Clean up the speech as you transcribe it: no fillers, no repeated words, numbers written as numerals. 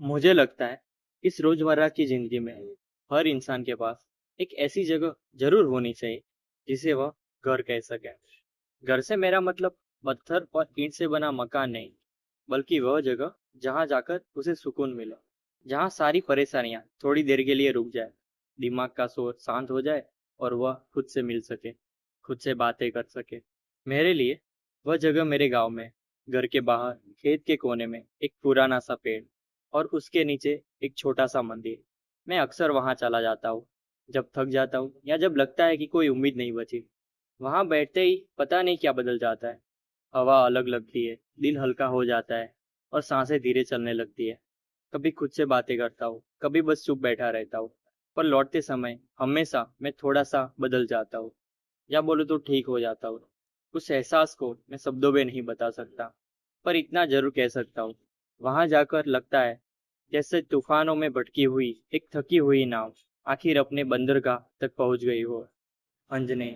मुझे लगता है इस रोजमर्रा की जिंदगी में हर इंसान के पास एक ऐसी जगह जरूर होनी चाहिए जिसे वह घर कह सके। घर से मेरा मतलब पत्थर और ईंट से बना मकान नहीं, बल्कि वह जगह जहां जाकर उसे सुकून मिले, जहां सारी परेशानियां थोड़ी देर के लिए रुक जाए, दिमाग का शोर शांत हो जाए और वह खुद से मिल सके, खुद से बातें कर सके। मेरे लिए वह जगह मेरे गांव में, घर के बाहर खेत के कोने में एक पुराना सा पेड़ और उसके नीचे एक छोटा सा मंदिर। मैं अक्सर वहां चला जाता हूँ जब थक जाता हूँ या जब लगता है कि कोई उम्मीद नहीं बची। वहां बैठते ही पता नहीं क्या बदल जाता है। हवा अलग लगती है, दिल हल्का हो जाता है और सांसें धीरे चलने लगती है। कभी खुद से बातें करता हूँ, कभी बस चुप बैठा रहता हूँ। पर लौटते समय हमेशा मैं थोड़ा सा बदल जाता हूँ, या बोलो तो ठीक हो जाता हूँ। उस एहसास को मैं शब्दों में नहीं बता सकता, पर इतना जरूर कह सकता हूँ, वहां जाकर लगता है जैसे तूफानों में भटकी हुई एक थकी हुई नाव आखिर अपने बंदरगाह तक पहुंच गई हो। अंजने।